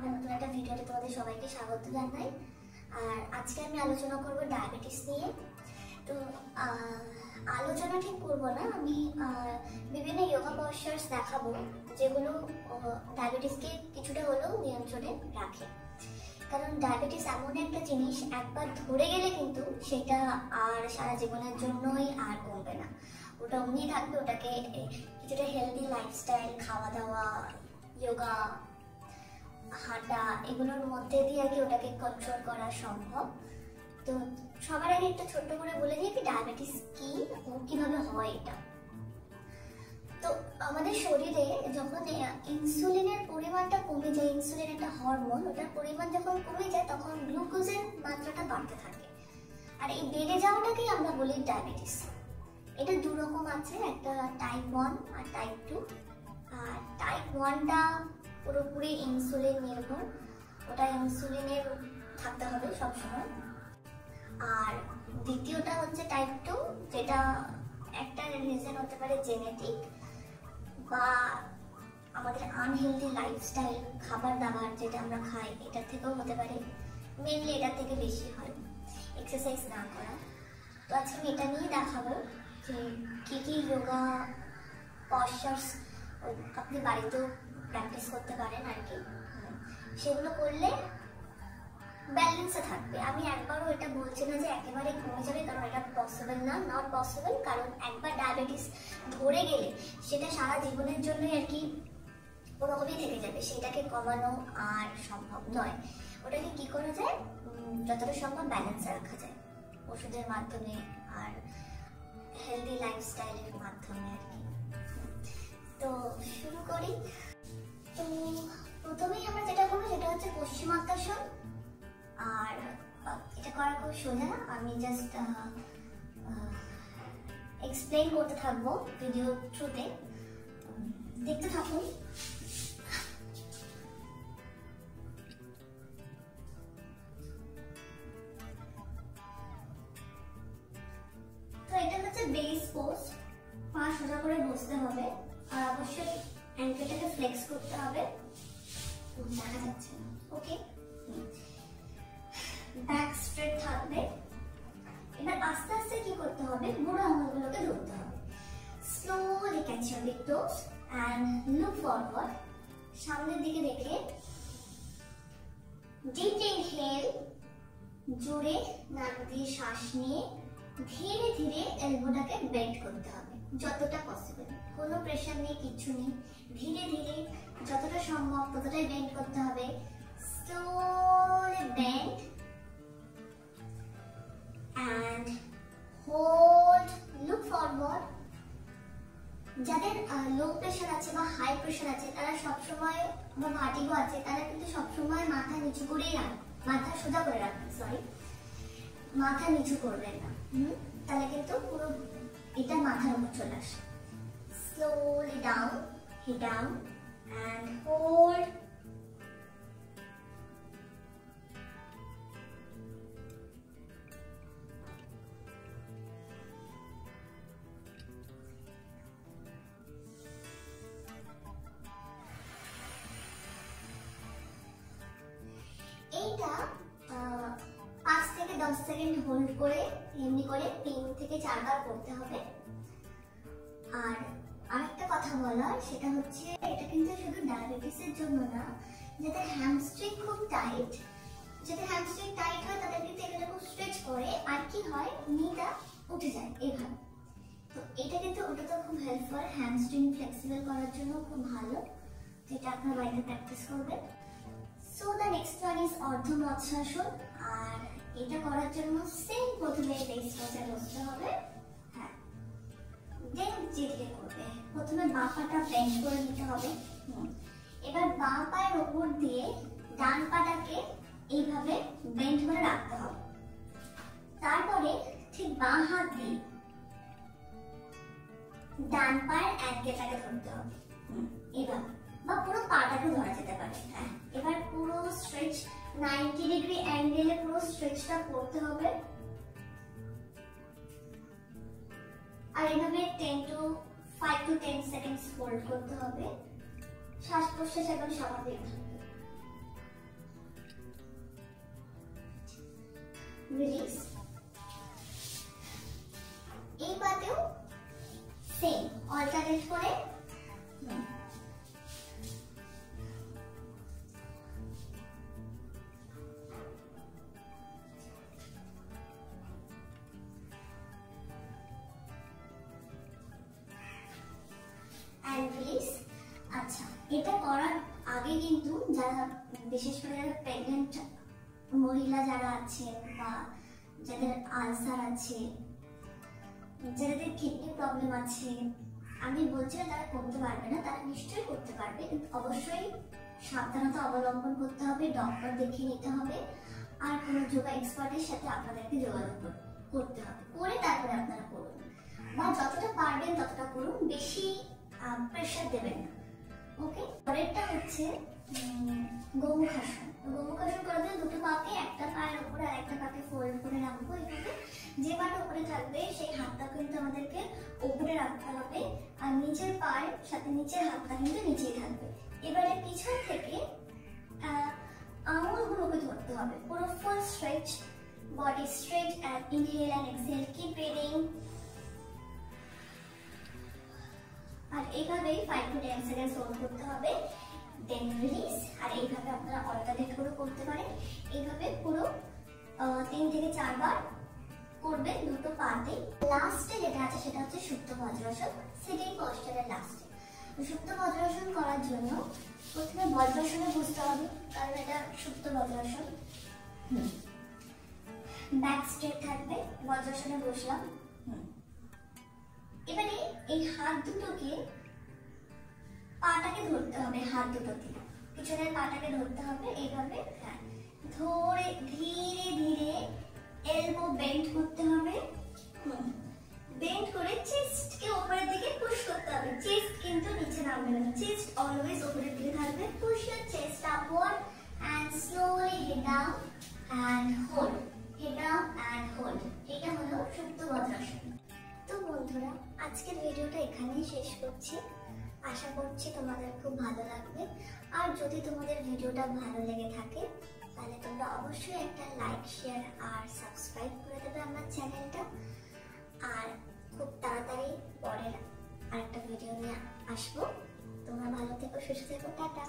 আমার নতুন একটা ভিডিওতে তোমাদের সবাইকে স্বাগত জানাই। আর আজকে আমি আলোচনা করব ডায়াবেটিস নিয়ে। তো আলোচনা ঠিক করবো না, আমি বিভিন্ন যোগা পশ্চার্স দেখাবো যেগুলো ডায়াবেটিসকে কিছুটা হলেও নিয়ন্ত্রণে রাখে। কারণ ডায়াবেটিস এমন একটা জিনিস, একবার ধরে গেলে কিন্তু সেটা আর সারা জীবনের জন্যই আর কমবে না, ওটা অমনি থাকবে। ওটাকে কিছুটা হেলদি লাইফস্টাইল, খাওয়া দাওয়া, যোগা, হাঁটা, এগুলোর মধ্যে দিয়ে আর কি ওটাকে কন্ট্রোল করা সম্ভব। তো সবার আগে একটা ছোট্ট করে বলে দিই কি ডায়াবেটিস কি ও কিভাবে হয় এটা। তো আমাদের শরীরে যখন ইনসুলিনের পরিমাণটা কমে যায়, ইনসুলিন একটা হরমোন, ওটার পরিমাণ যখন কমে যায় তখন গ্লুকোজের মাত্রাটা বাড়তে থাকে। আর এই বেড়ে যাওয়াটাকেই আমরা বলি ডায়াবেটিস। এটা দু রকম আছে, একটা টাইপ 1 আর টাইপ 2। আর টাইপ 1টা পুরোপুরি ইনসুলিন নির্ভর, ওটা ইনসুলিনের থাকতে হবে সবসময়। আর দ্বিতীয়টা হচ্ছে টাইপ 2, যেটা একটা রিজন হতে পারে জেনেটিক বা আমাদের আনহেলদি লাইফস্টাইল, খাবার দাবার যেটা আমরা খাই এটা থেকেও হতে পারে। মেনলি এটা থেকে বেশি হয় এক্সারসাইজ না করা। তো আজকে আমি এটা নিয়ে দেখাবো যে কী কী যোগা পশ্চার্স আপনি বাড়িতেও প্র্যাকটিস করতে পারেন আর কি, সেগুলো করলে ব্যালেন্সে থাকবে। আমি একবারও এটা বলছি না যে একেবারে কমে যাবে, কারণ এটা পসিবল না, নট পসিবল। কারণ একবার ডায়াবেটিস ধরে গেলে সেটা সারা জীবনের জন্যই আর কি ওরকমই থেকে যাবে, সেটাকে কমানো আর সম্ভব নয়। ওটাকে কি করা যায়, যতটা সম্ভব ব্যালেন্সে রাখা যায় ওষুধের মাধ্যমে আর হেলদি লাইফস্টাইলের মাধ্যমে আর কি। তো শুরু করি। তো প্রথমেই আমরা যেটা করবো সেটা হচ্ছে পশ্চিমাত্তাসন। আর এটা করা খুব সোজা, আমি জাস্ট এক্সপ্লেইন করতে থাকবো ভিডিও থ্রুতে, দেখতে থাকুন। তো এটা হচ্ছে বেস পোজ, পা সোজা করে বসতে হবে আর অবশ্যই অ্যাঙ্কেলটাকে ফ্লেক্স করতে হবে, দেখা যাচ্ছে না, ওকে। ব্যাক স্ট্রেট থাকবে। এবার আস্তে আস্তে কি করতে হবে, বুড়ো আঙুলগুলোকে ধরতে হবে। Slowly catch your big toes and look forward, সামনের দিকে দেখে ডিপ ইনহেল, জোরে নাক দিয়ে শ্বাস নিয়ে ধীরে ধীরে এলবোটাকে বেন্ড করতে হবে যতটা পসিবল। কোনো প্রেশার নেই, কিচ্ছু নেই, ধীরে ধীরে যতটা সম্ভব ততটাই বেন্ড করতে হবে। Slowly bend and hold, look forward. যাদের লো প্রেশার আছে বা হাই প্রেশার আছে তারা সবসময়, বা ভার্টিগো আছে, তারা কিন্তু সবসময় মাথা নিচু করেই রাখবেন, মাথা সোজা করে রাখবেন, সরি, মাথা নিচু করবেন না, তাহলে কিন্তু পুরো এটা মাথার উপর চলে আসে। Slowly down, he down and hold. এইটা 5 থেকে 10 সেকেন্ড হোল্ড করে এমনি করে 3 থেকে 4 বার করতে হবে। আর আরেকটা কথা বলার, সেটা হচ্ছে এটা কিন্তু শুধু ডায়াবেটিসের জন্য না, যাদের হ্যামস্ট্রিং খুব টাইট, যাদের হ্যামস্ট্রিং টাইট হয় তাদের কিন্তু এগুলো খুব স্ট্রেচ করে আর কি হয়, নিটা উঠে যায় এইভাবে। তো এটা কিন্তু ওটা তো খুব হেল্পফুল, হ্যামস্ট্রিং ফ্লেক্সিবল করার জন্য খুব ভালো, যেটা আপনার বাড়িতে প্র্যাকটিস করবেন। So the next one is অর্ধ মৎস্যাসন। আর এটা করার জন্য সেম প্রথমে বেস পোজে বসতে হবে, হ্যাঁ, দেন ধীরে করবে। প্রথমে বাঁ পাটা বেন্ড করে নিতে হবে। এবার বাঁ পায়ের উপর দিয়ে ডান পাটাকে এইভাবে বেন্ড করে রাখতে হবে। তারপরে ঠিক বাঁ হাত দিয়ে ডান পায়ের অ্যাঙ্কেলটাকে ধরতে হবে এভাবে, বা পুরো পাটাকে ধরা যেতে পারে। হ্যাঁ, এবার পুরো স্ট্রেচ 90 ডিগ্রি অ্যাঙ্গেলে পুরো স্ট্রেচটা করতে হবে। আর এভাবে 5 to 10 সেকেন্ডস হোল্ড করতে হবে। শ্বাস প্রশ্বাস একদম স্বাভাবিক থাকবে। রিলিজ। এই পাতেও সেম অল্টারনেট করে রিলিজ। আচ্ছা, এটা করার আগে কিন্তু যারা বিশেষ করে যারা প্রেগনেন্ট মহিলা যারা আছে বা যাদের আলসার আছে, যাদের কিডনি প্রবলেম আছে, আমি বলছি না তারা করতে পারবে না, তারা নিশ্চয়ই করতে পারবে, কিন্তু অবশ্যই সাবধানতা অবলম্বন করতে হবে, ডক্টর দেখিয়ে নিতে হবে, আর কোনো যোগা এক্সপার্টের সাথে আপনাদেরকে যোগাযোগ করতে হবে, করে তারপরে আপনারা করুন, বা যতটা পারবেন ততটা করুন, বেশি প্রেশার দেবেন না। ওকে, পরেরটা হচ্ছে গোমুখাসন। গোমুখাসন করার জন্য দুটো পাকে, একটা পায়ের উপরে আর একটা পাকে ফোল্ড করে রাখবো এইভাবে। যে পাটা উপরে থাকবে সেই হাতটা কিন্তু আমাদেরকে উপরে রাখতে হবে, আর নিচের পায়ের সাথে নিচের হাতটা কিন্তু নিচেই থাকবে। এবারে পিছন থেকে আঙুলগুলোকে ধরতে হবে, পুরো full stretch, body stretch, and inhale and exhale, keep breathing। আর এইভাবেই 5 to 10 সেকেন্ড হোল্ড করতে হবে, দেন রিলিজ। আর এইভাবে আপনারা অল্টারনেট করে করতে পারেন। এইভাবে পুরো 3 থেকে 4 বার করবেন দুটো পাতে। লাস্টে যেটা আছে সেটা হচ্ছে সুপ্ত বজ্রাসন, সিটিং পশ্চারের লাস্টে। সুপ্ত বজ্রাসন করার জন্য প্রথমে বজ্রাসনে বসতে হবে, কারণ এটা সুপ্ত বজ্রাসন। ব্যাক স্ট্রেট থাকবে, বজ্রাসনে বসলাম। এবারে এই হাত দুটোকে, পাটাকে ধরতে হবে, হাত দুটোকে পিছনের পাটাকে ধরতে হবে এইভাবে, ধরে ধীরে ধীরে এলবো বেন্ড করতে হবে। বেন্ড করে চেস্টকে উপরের দিকে পুশ করতে হবে, চেস্ট কিন্তু নিচে নামবে না, চেস্ট অলওয়েজ উপরের দিকে থাকবে। Push your chest upward and slowly head down and hold, head down and hold। এটা হলো সুপ্ত বজ্রাসন। তো বন্ধুরা, আজকের ভিডিওটা এখানেই শেষ করছি। আশা করছি তোমাদের খুব ভালো লাগবে। আর যদি তোমাদের ভিডিওটা ভালো লেগে থাকে তাহলে তোমরা অবশ্যই একটা লাইক, শেয়ার আর সাবস্ক্রাইব করে দেবে আমার চ্যানেলটা। আর খুব তাড়াতাড়ি পরের আরেকটা ভিডিও নিয়ে আসবো। তোমরা ভালো থেকো, সুস্থ থেকো, টাটা।